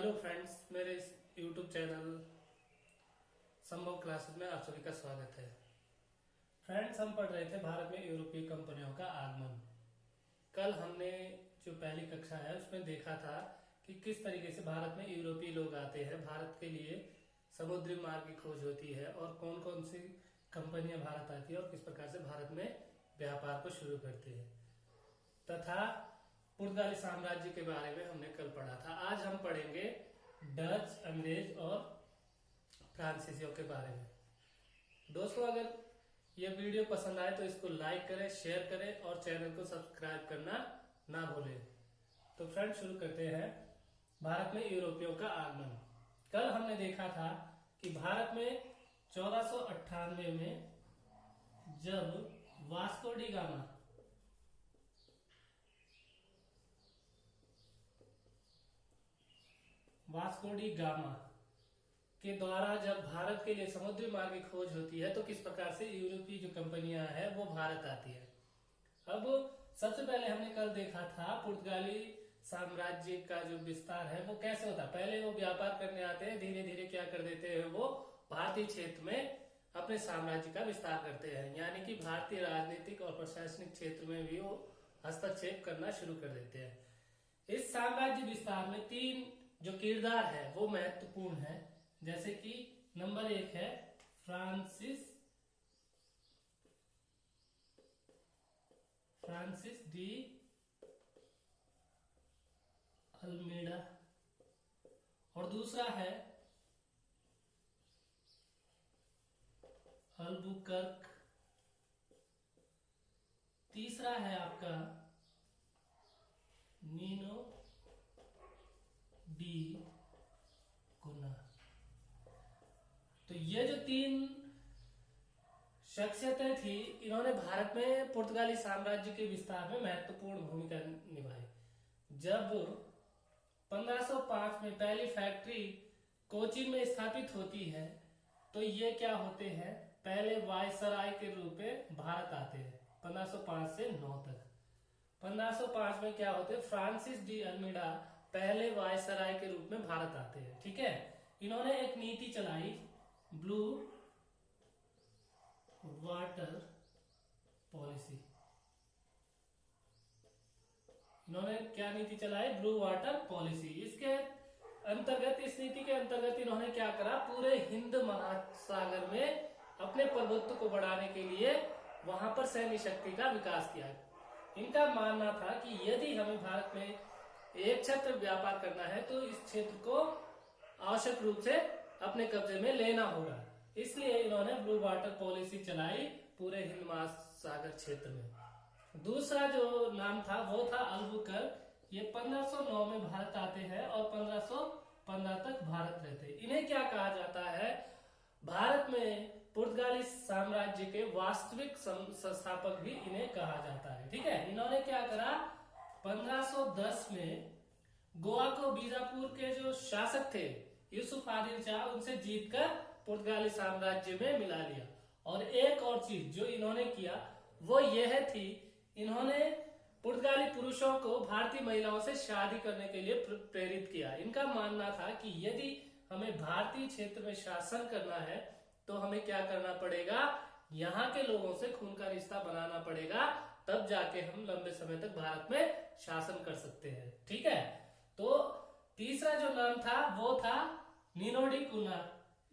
Hello friends, मेरे इस YouTube channel संभव क्लासेस में आप सभी का स्वागत है। फ्रेंड्स, हम पढ़ रहे थे भारत में यूरोपीय कंपनियों का आगमन। कल हमने जो पहली कक्षा है उसमें देखा था कि किस तरीके से भारत में यूरोपीय लोग आते हैं, भारत के लिए समुद्री मार्ग की खोज होती है और कौन कौन सी कंपनियां भारत आती है और किस प्रकार से भारत में व्यापार को शुरू करती है, तथा पुर्तगाली साम्राज्य के बारे में हमने कल पढ़ा था। आज हम पढ़ेंगे डच, अंग्रेज और फ्रांसीसियों के बारे में। दोस्तों, अगर ये वीडियो पसंद आए तो इसको लाइक करें, शेयर करें और चैनल को सब्सक्राइब करना ना भूलें। तो फ्रेंड्स, शुरू करते हैं। भारत में यूरोपियों का आगमन। कल हमने देखा था कि भारत में 1498 में जब वास्को डी गामा के द्वारा जब भारत के लिए समुद्री मार्ग की खोज होती है तो किस प्रकार से यूरोपीय जो कंपनियां हैं वो भारत आती है। अब सबसे पहले हमने कल देखा था पुर्तगाली साम्राज्य का जो विस्तार है वो कैसे होता है। पहले वो व्यापार करने आते हैं, धीरे धीरे क्या कर देते हैं, वो भारतीय क्षेत्र में अपने साम्राज्य का विस्तार करते हैं, यानी कि भारतीय राजनीतिक और प्रशासनिक क्षेत्र में भी वो हस्तक्षेप करना शुरू कर देते हैं। इस साम्राज्य विस्तार में तीन जो किरदार है वो महत्वपूर्ण है, जैसे कि नंबर 1 है फ्रांसिस डी अल्मेडा और दूसरा है अल्बुकर्क, तीसरा है आपका नीनो डी गुना। तो ये जो तीन शख्सियतें थी, इन्होंने भारत में पुर्तगाली साम्राज्य के विस्तार में महत्वपूर्ण भूमिका निभाई। जब 1505 में पहली फैक्ट्री कोचीन में स्थापित होती है तो ये क्या होते हैं, पहले वायसराय के रूप में भारत आते हैं 1505 से 9 तक। 1505 में क्या होते हैं, फ्रांसिस डी अल्मीडा पहले वायसराय के रूप में भारत आते हैं। ठीक है, इन्होंने एक नीति चलाई, ब्लू वाटर पॉलिसी। इन्होंने क्या नीति चलाई, ब्लू वाटर पॉलिसी। इसके अंतर्गत, इस नीति के अंतर्गत इन्होंने क्या करा, पूरे हिंद महासागर में अपने प्रभुत्व को बढ़ाने के लिए वहां पर सैन्य शक्ति का विकास किया। इनका मानना था कि यदि हमें भारत में एक क्षेत्र व्यापार करना है तो इस क्षेत्र को आवश्यक रूप से अपने कब्जे में लेना होगा, इसलिए इन्होंने ब्लू वाटर पॉलिसी चलाई पूरे हिंद महासागर क्षेत्र में। दूसरा जो नाम था वो था अल्बुकर्क। ये 1509 में भारत आते हैं और 1515 तक भारत रहते हैं। इन्हें क्या कहा जाता है, भारत में पुर्तगाली साम्राज्य के वास्तविक संस्थापक भी इन्हें कहा जाता है। ठीक है, इन्होंने क्या करा, 1510 में गोवा को बीजापुर के जो शासक थे यूसुफ आदिल शाह, उनसे जीतकर पुर्तगाली साम्राज्य में मिला लिया। और एक और चीज जो इन्होंने किया वो यह थी, इन्होंने पुर्तगाली पुरुषों को भारतीय महिलाओं से शादी करने के लिए प्रेरित किया। इनका मानना था कि यदि हमें भारतीय क्षेत्र में शासन करना है तो हमें क्या करना पड़ेगा, यहाँ के लोगों से खून का रिश्ता बनाना पड़ेगा, तब जाके हम लंबे समय तक भारत में शासन कर सकते हैं। ठीक है, तो तीसरा जो नाम था वो था नीनो डी गुना।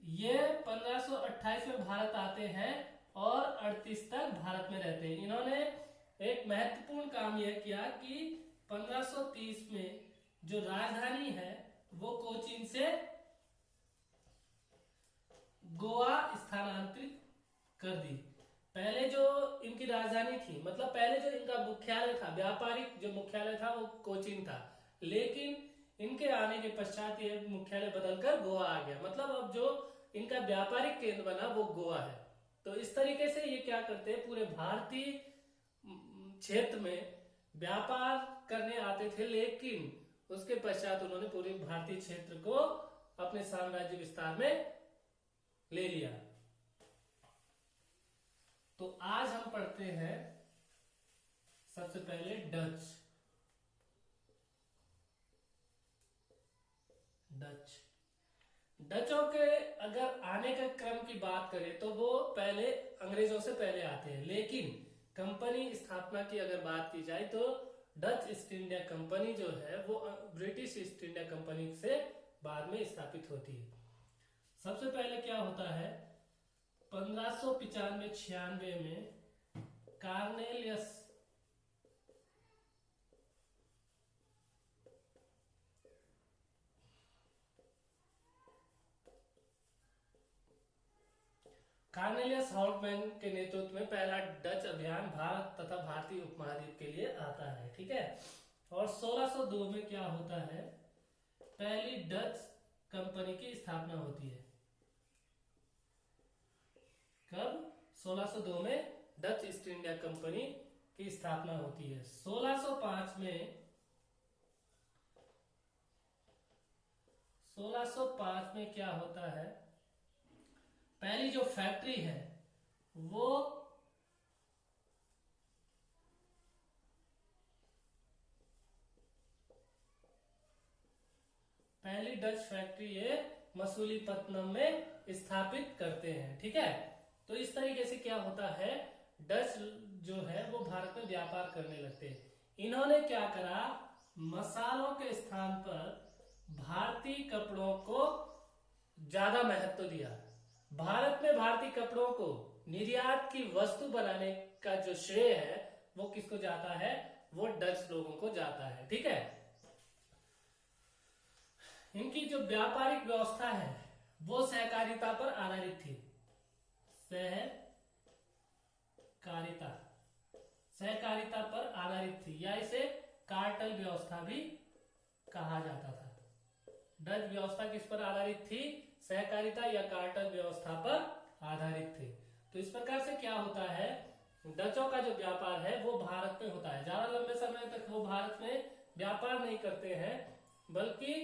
ये 1528 में भारत आते हैं और 38 तक भारत में रहते हैं। इन्होंने एक महत्वपूर्ण काम यह किया कि 1530 में जो राजधानी है वो कोचीन से गोवा स्थानांतरित कर दी। पहले जो इनकी राजधानी थी, मतलब पहले जो इनका मुख्यालय था, व्यापारिक जो मुख्यालय था वो कोचीन था, लेकिन इनके आने के पश्चात ये मुख्यालय बदलकर गोवा आ गया। मतलब अब जो इनका व्यापारिक केंद्र बना वो गोवा है। तो इस तरीके से ये क्या करते हैं, पूरे भारतीय क्षेत्र में व्यापार करने आते थे, लेकिन उसके पश्चात उन्होंने पूरे भारतीय क्षेत्र को अपने साम्राज्य विस्तार में ले लिया। तो आज हम पढ़ते हैं सबसे पहले डच। डचों के अगर आने का क्रम की बात करें तो वो पहले अंग्रेजों से पहले आते हैं, लेकिन कंपनी स्थापना की अगर बात की जाए तो डच ईस्ट इंडिया कंपनी जो है वो ब्रिटिश ईस्ट इंडिया कंपनी से बाद में स्थापित होती है। सबसे पहले क्या होता है, 1595-96 में कार्नेलियस कार्नेलियस हाउटमैन के नेतृत्व में पहला डच अभियान भारत तथा भारतीय उपमहाद्वीप के लिए आता है, ठीक है। और 1602 में क्या होता है, पहली डच कंपनी की स्थापना होती है। कब? 1602 में डच ईस्ट इंडिया कंपनी की स्थापना होती है। 1605 में क्या होता है, पहली जो फैक्ट्री है वो पहली डच फैक्ट्री ये मसूलीपट्टनम में स्थापित करते हैं, ठीक है। तो इस तरीके से क्या होता है, डच जो है वो भारत में व्यापार करने लगते हैं। इन्होंने क्या करा, मसालों के स्थान पर भारतीय कपड़ों को ज्यादा महत्व दिया। भारत में भारतीय कपड़ों को निर्यात की वस्तु बनाने का जो श्रेय है वो किसको जाता है, वो डच लोगों को जाता है, ठीक है। इनकी जो व्यापारिक व्यवस्था है वो सहकारिता पर आधारित थी। सहकारिता पर आधारित थी, या इसे कार्टेल व्यवस्था भी कहा जाता था। डच व्यवस्था किस पर आधारित थी, सहकारिता या कार्टेल व्यवस्था पर आधारित थी। तो इस प्रकार से क्या होता है, डचों का जो व्यापार है वो भारत में होता है। ज्यादा लंबे समय तक वो भारत में व्यापार नहीं करते हैं, बल्कि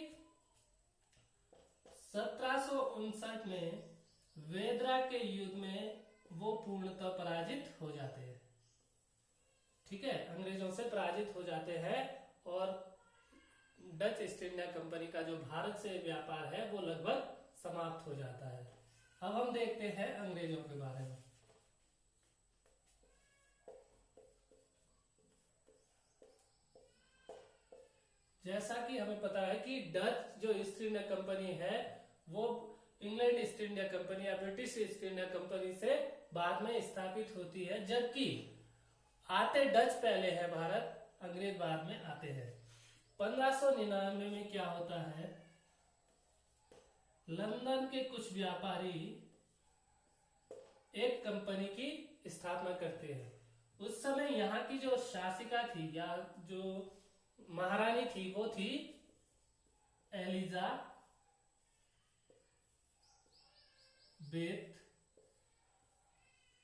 1759 में वेदरा के युद्ध में वो पूर्णतः पराजित हो जाते हैं, ठीक है। अंग्रेजों से पराजित हो जाते हैं और डच ईस्ट इंडिया कंपनी का जो भारत से व्यापार है वो लगभग समाप्त हो जाता है। अब हम देखते हैं अंग्रेजों के बारे में। जैसा कि हमें पता है कि डच जो ईस्ट इंडिया कंपनी है वो इंग्लैंड ईस्ट इंडिया कंपनी या ब्रिटिश ईस्ट इंडिया कंपनी से बाद में स्थापित होती है, जबकि आते डच पहले है भारत, अंग्रेज बाद में आते हैं। 1599 में क्या होता है, लंदन के कुछ व्यापारी एक कंपनी की स्थापना करते हैं। उस समय यहाँ की जो शासिका थी या जो महारानी थी वो थी एलिजाबेथ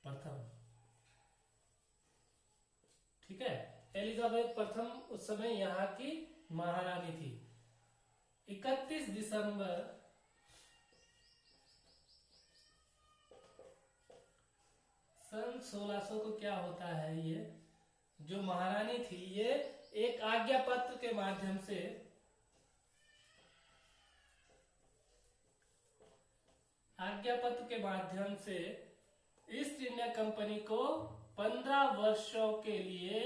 प्रथम, ठीक है। एलिजाबेथ प्रथम उस समय यहाँ की महारानी थी। 31 दिसंबर सन 1600 को क्या होता है, ये जो महारानी थी ये एक आज्ञा पत्र के माध्यम से ईस्ट इंडिया कंपनी को 15 वर्षों के लिए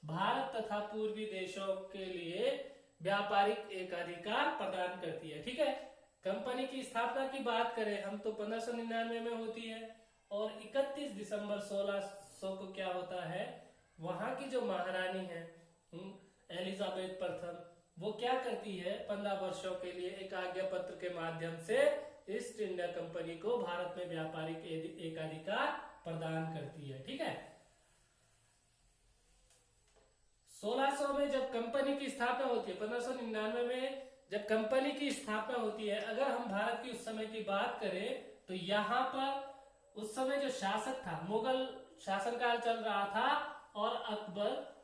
भारत तथा पूर्वी देशों के लिए व्यापारिक एकाधिकार प्रदान करती है, ठीक है। कंपनी की स्थापना की बात करें हम तो 1599 में होती है और 31 दिसंबर 1600 को क्या होता है, वहां की जो महारानी है एलिजाबेथ प्रथम वो क्या करती है, 15 वर्षों के लिए एक आज्ञा पत्र के माध्यम से ईस्ट इंडिया कंपनी को भारत में व्यापारिक एकाधिकार प्रदान करती है, ठीक है। 1600 में जब कंपनी की स्थापना होती है, 1599 में जब कंपनी की स्थापना होती है, अगर हम भारत की उस समय की बात करें तो यहाँ पर उस समय जो शासक था, मुगल शासनकाल चल रहा था और अकबर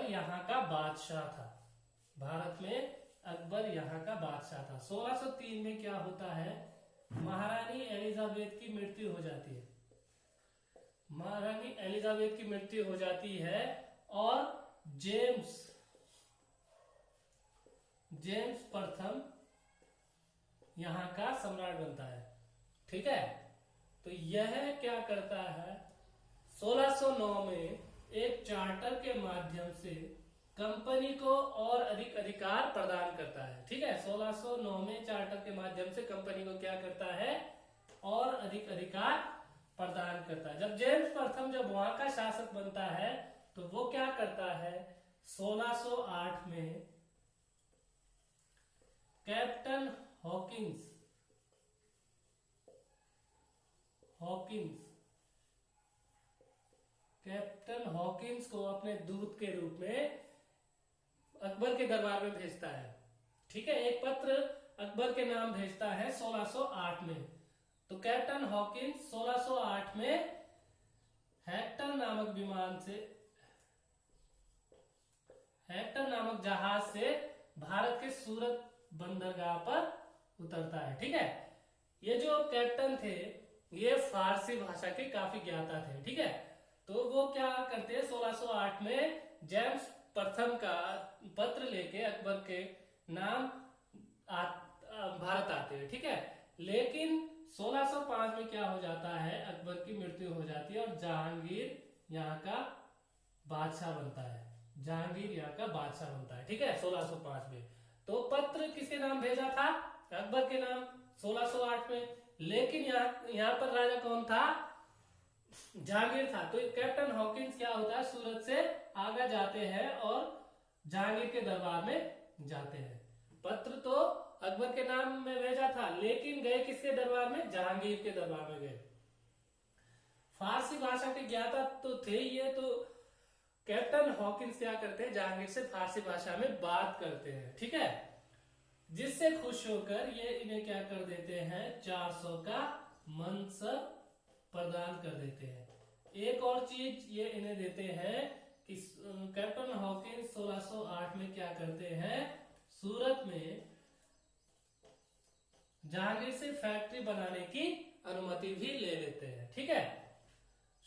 यहाँ का बादशाह था। भारत में अकबर यहाँ का बादशाह था। 1603 में क्या होता है, महारानी एलिजाबेथ की मृत्यु हो जाती है। महारानी एलिजाबेथ की मृत्यु हो जाती है और जेम्स प्रथम यहाँ का सम्राट बनता है। ठीक है, तो यह क्या करता है, 1609 में एक चार्टर के माध्यम से कंपनी को और अधिक अधिकार प्रदान करता है। ठीक है, 1609 में चार्टर के माध्यम से कंपनी को क्या करता है, और अधिक अधिकार प्रदान करता है। जब जेम्स प्रथम जब वहां का शासक बनता है तो वो क्या करता है, 1608 में कैप्टन हॉकिंस कैप्टन हॉकिंस को अपने दूत के रूप में अकबर के दरबार में भेजता है। ठीक है, एक पत्र अकबर के नाम भेजता है 1608 में। तो कैप्टन हॉकिंस 1608 में हेक्टर नामक जहाज से भारत के सूरत बंदरगाह पर उतरता है। ठीक है, ये जो कैप्टन थे ये फारसी भाषा के काफी ज्ञाता थे। ठीक है, तो वो क्या करते हैं, 1608 में जेम्स प्रथम का पत्र लेके अकबर के नाम भारत आते हैं। ठीक है, लेकिन 1605 में क्या हो जाता है, अकबर की मृत्यु हो जाती है और जहांगीर यहाँ का बादशाह बनता है। ठीक है, 1605 में। तो पत्र किसके नाम भेजा था, अकबर के नाम 1608 में, लेकिन यहाँ पर राजा कौन था, जहांगीर था। तो कैप्टन हॉकिंस क्या होता है, सूरत से आगे जाते हैं और जहांगीर के दरबार में जाते हैं। पत्र तो अकबर के नाम में भेजा था, लेकिन गए किसके दरबार में, जहांगीर के दरबार में गए। फारसी भाषा के ज्ञाता तो थे ये, तो कैप्टन हॉकिंस क्या करते हैं, जहांगीर से फारसी भाषा में बात करते हैं। ठीक है, जिससे खुश होकर ये इन्हें क्या कर देते हैं, 400 का मनसब प्रदान कर देते हैं। एक और चीज ये इन्हें देते हैं कि कैप्टन हॉकिंस 1608 में क्या करते हैं, सूरत में जहांगीर से फैक्ट्री बनाने की अनुमति भी ले लेते हैं। ठीक है,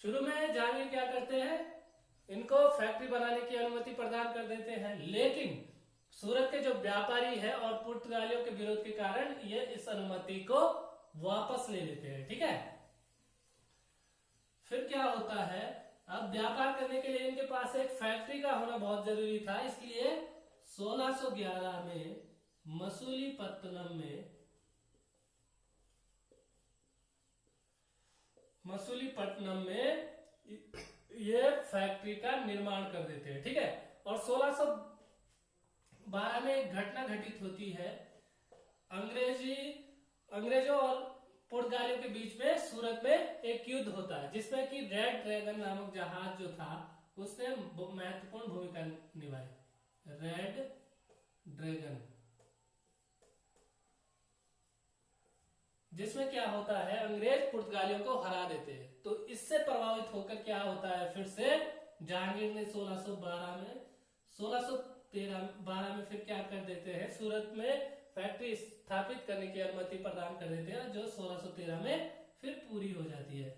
शुरू में जहांगीर क्या करते हैं, इनको फैक्ट्री बनाने की अनुमति प्रदान कर देते हैं, लेकिन सूरत के जो व्यापारी है और पुर्तगालियों के विरोध के कारण ये इस अनुमति को वापस ले लेते हैं। ठीक है, फिर क्या होता है, अब व्यापार करने के लिए इनके पास एक फैक्ट्री का होना बहुत जरूरी था, इसलिए 1611 में मसूलीपट्टनम में ये फैक्ट्री का निर्माण कर देते हैं। ठीक है, और 1612 में एक घटना घटित होती है, अंग्रेजों और पुर्तगालियों के बीच में सूरत में एक युद्ध होता है, जिसमें कि रेड ड्रैगन नामक जहाज जो था उसने महत्वपूर्ण भूमिका निभाई। रेड ड्रैगन, जिसमें क्या होता है, अंग्रेज पुर्तगालियों को हरा देते हैं। तो इससे प्रभावित होकर क्या होता है, फिर से जहांगीर ने 1612 में फिर क्या कर देते हैं, सूरत में फैक्ट्री स्थापित करने की अनुमति प्रदान कर देते हैं, जो 1613 में फिर पूरी हो जाती है।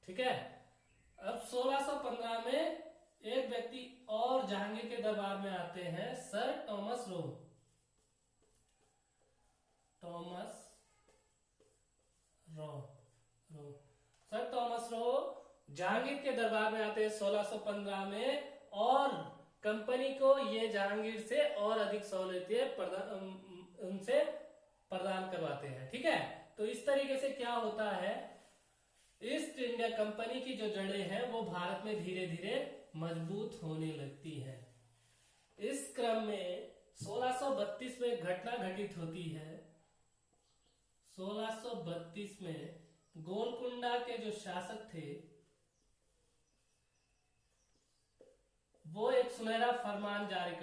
ठीक है, अब 1615 में एक व्यक्ति और जहांगीर के दरबार में आते हैं, sir Thomas Roe. Sir Thomas Roe Jahangir के दरबार में आते हैं 1615 में, और कंपनी को ये जहांगीर से और अधिक सहूलियतें उनसे प्रदान करवाते हैं। ठीक है, तो इस तरीके से क्या होता है, ईस्ट इंडिया कंपनी की जो जड़ें हैं वो भारत में धीरे धीरे मजबूत होने लगती हैं। इस क्रम में 1632 में घटना घटित होती है। 1632 में गोलकुंडा के जो शासक थे वो एक सुनहरा फरमान जारी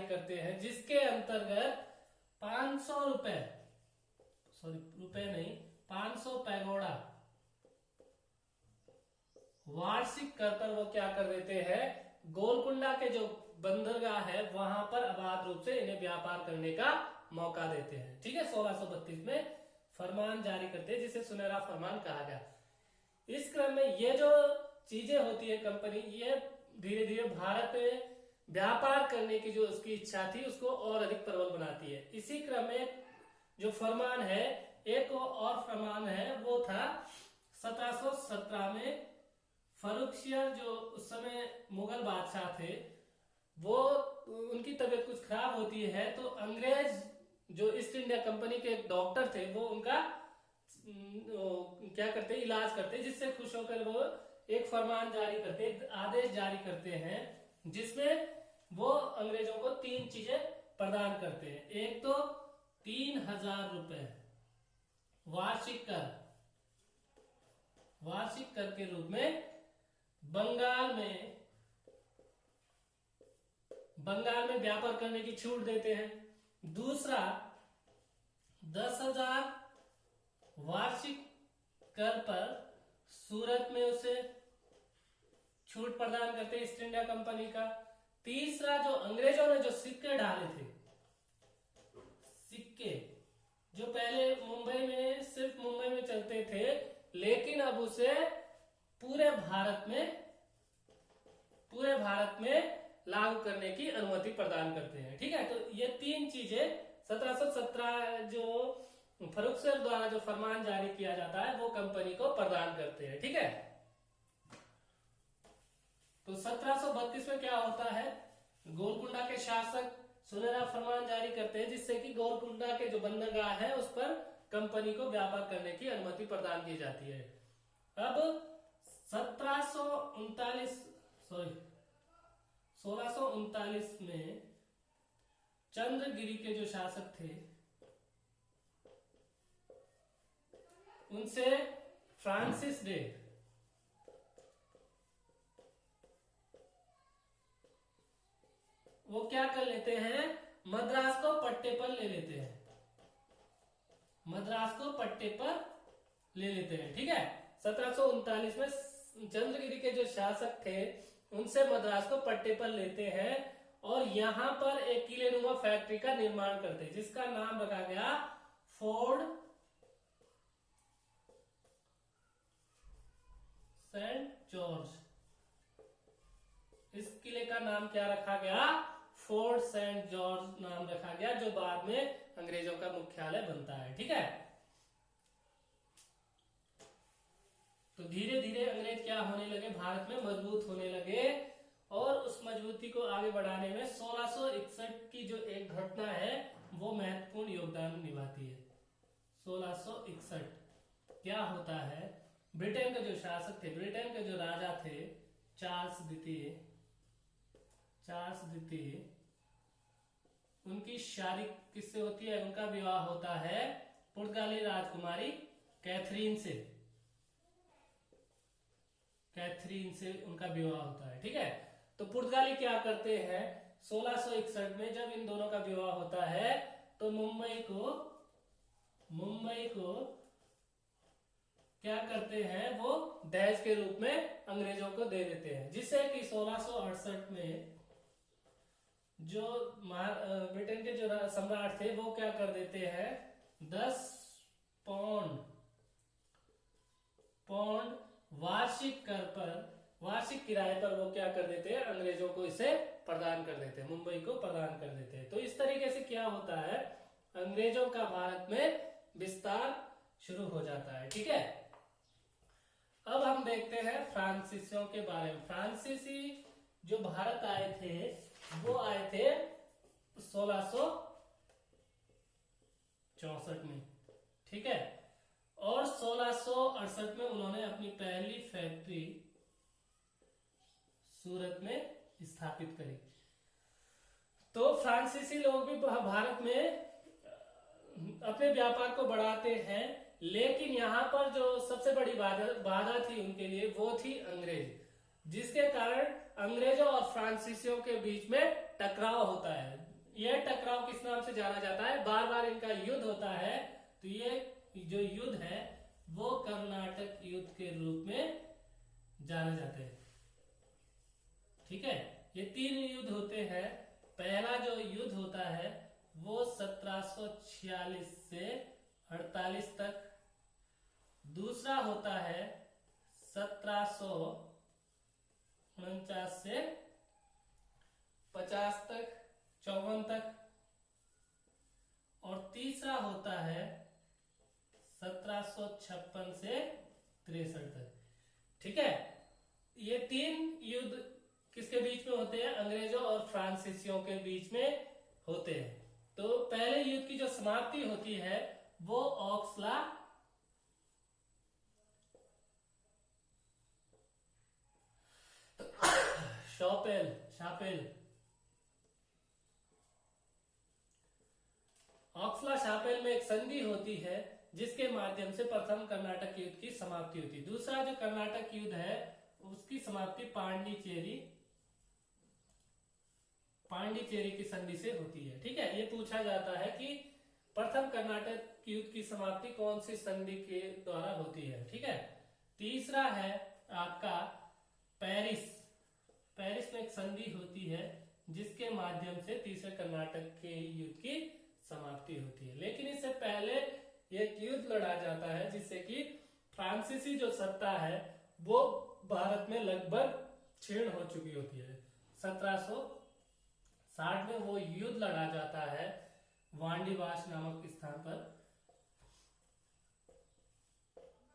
करते हैं। जिसके अंतर्गत 500 पैगोडा वार्षिक कर पर वो क्या कर देते हैं, गोलकुंडा के जो बंदरगाह है वहां पर अबाध रूप से इन्हें व्यापार करने का मौका देते हैं। ठीक है, 1632 में फरमान जारी करते हैं, जिसे सुनहरा फरमान कहा गया। इस क्रम में ये जो चीजें होती है कंपनी, ये धीरे धीरे भारत में व्यापार करने की जो उसकी इच्छा थी उसको और अधिक प्रबल बनाती है। इसी क्रम में जो फरमान है, एक और फरमान है, वो था 1717 में फर्रुखसियर जो उस समय मुगल बादशाह थे, वो उनकी तबीयत कुछ खराब होती है तो अंग्रेज जो ईस्ट इंडिया कंपनी के एक डॉक्टर थे वो उनका क्या करते, इलाज करते, जिससे खुश होकर वो एक फरमान जारी करते, एक आदेश जारी करते हैं जिसमें वो अंग्रेजों को 3 चीजें प्रदान करते हैं। एक तो 3000 रुपए वार्षिक कर के रूप में बंगाल में व्यापार करने की छूट देते हैं। दूसरा 10,000 वार्षिक कर पर सूरत में उसे छूट प्रदान करते ईस्ट इंडिया कंपनी का। तीसरा, जो अंग्रेजों ने जो सिक्के डाले थे, सिक्के जो पहले सिर्फ मुंबई में चलते थे, लेकिन अब उसे पूरे भारत में लागू करने की अनुमति प्रदान करते हैं। ठीक है, तो ये 3 चीजें 1717 जो फर्रुखसियर द्वारा जो फरमान जारी किया जाता है वो कंपनी को प्रदान करते हैं। ठीक है, तो 1732 में क्या होता है, गोलकुंडा के शासक सुनहरा फरमान जारी करते हैं जिससे कि गोलकुंडा के जो बंदरगाह है उस पर कंपनी को व्यापार करने की अनुमति प्रदान की जाती है। अब 1639 में चंद्रगिरी के जो शासक थे उनसे फ्रांसिस ड्रेक वो क्या कर लेते हैं, मद्रास को पट्टे पर ले लेते हैं, ठीक है। 1739 में चंद्रगिरी के जो शासक थे उनसे मद्रास को पट्टे पर लेते हैं और यहां पर एक किलेनुमा फैक्ट्री का निर्माण करते हैं जिसका नाम रखा गया फोर्ट सेंट जॉर्ज। इस किले का नाम क्या रखा गया, फोर्ट सेंट जॉर्ज नाम रखा गया, जो बाद में अंग्रेजों का मुख्यालय बनता है। ठीक है, तो धीरे धीरे अंग्रेज क्या होने लगे, भारत में मजबूत होने लगे और उस मजबूती को आगे बढ़ाने में 1661 की जो एक घटना है वो महत्वपूर्ण योगदान निभाती है। 1661 क्या होता है, ब्रिटेन के जो शासक थे, ब्रिटेन के जो राजा थे चार्ल्स द्वितीय, उनकी शादी किससे होती है, उनका विवाह होता है पुर्तगाली राजकुमारी कैथरीन से उनका विवाह होता है। ठीक है, तो पुर्तगाली क्या करते हैं, 1661 में जब इन दोनों का विवाह होता है तो मुंबई को क्या करते हैं, वो दहेज के रूप में अंग्रेजों को दे देते हैं, जिससे कि 1668 में जो ब्रिटेन के जो सम्राट थे वो क्या कर देते हैं, 10 पौंड वार्षिक किराए पर वो क्या कर देते हैं, अंग्रेजों को इसे प्रदान कर देते हैं, मुंबई को प्रदान कर देते हैं। तो इस तरीके से क्या होता है, अंग्रेजों का भारत में विस्तार शुरू हो जाता है। ठीक है, अब हम देखते हैं फ्रांसीसियों के बारे में। फ्रांसीसी जो भारत आए थे वो आए थे 1664 में। ठीक है, और 1668 में उन्होंने अपनी पहली फैक्ट्री सूरत में स्थापित करी। तो फ्रांसीसी लोग भी भारत में अपने व्यापार को बढ़ाते हैं, लेकिन यहाँ पर जो सबसे बड़ी बाधा थी उनके लिए वो थी अंग्रेज, जिसके कारण अंग्रेजों और फ्रांसीसियों के बीच में टकराव होता है। यह टकराव किस नाम से जाना जाता है, बार बार इनका युद्ध होता है, तो ये जो युद्ध है वो कर्नाटक युद्ध के रूप में जाने जाते हैं। ठीक है, ये 3 युद्ध होते हैं। पहला जो युद्ध होता है वो 1746 से 48 तक, दूसरा होता है 1749 49 से 50 तक, 54 तक। और तीसरा होता है 1756 से 63 तक। ठीक है, ये 3 युद्ध किसके बीच में होते हैं? अंग्रेजों और फ्रांसीसियों के बीच में होते हैं। तो पहले युद्ध की जो समाप्ति होती है वो ऑक्सला शापेल ऑक्सला शापेल में एक संधि होती है जिसके माध्यम से प्रथम कर्नाटक युद्ध की समाप्ति होती है। दूसरा जो कर्नाटक युद्ध है उसकी समाप्ति पांडिचेरी की संधि से होती है। ठीक है, ये पूछा जाता है कि प्रथम कर्नाटक युद्ध की समाप्ति कौन सी संधि के द्वारा होती है। ठीक है, तीसरा है आपका पेरिस में एक संधि होती है जिसके माध्यम से तीसरे कर्नाटक के युद्ध की समाप्ति होती है। लेकिन इससे पहले एक युद्ध लड़ा जाता है जिससे कि फ्रांसीसी जो सत्ता है वो भारत में लगभग क्षीण हो चुकी होती है। 1760 में वो युद्ध लड़ा जाता है वांडीवाश नामक स्थान पर।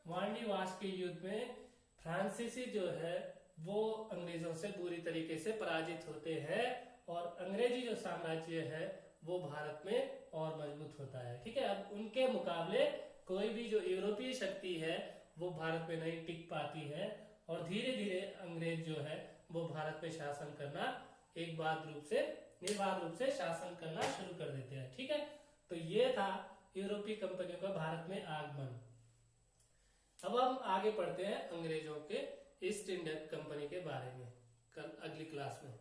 वांडीवाश के युद्ध में फ्रांसीसी जो है वो अंग्रेजों से बुरी तरीके से पराजित होते हैं और अंग्रेजी जो साम्राज्य है वो भारत में और मजबूत होता है। ठीक है, अब उनके मुकाबले कोई भी जो यूरोपीय शक्ति है वो भारत में नहीं टिक पाती है और धीरे धीरे अंग्रेज जो है वो भारत में शासन करना निर्बाध रूप से शासन करना शुरू कर देते हैं। ठीक है, तो ये था यूरोपीय कंपनियों का भारत में आगमन। अब हम आगे पढ़ते हैं अंग्रेजों के ईस्ट इंडिया कंपनी के बारे में कल अगली क्लास में।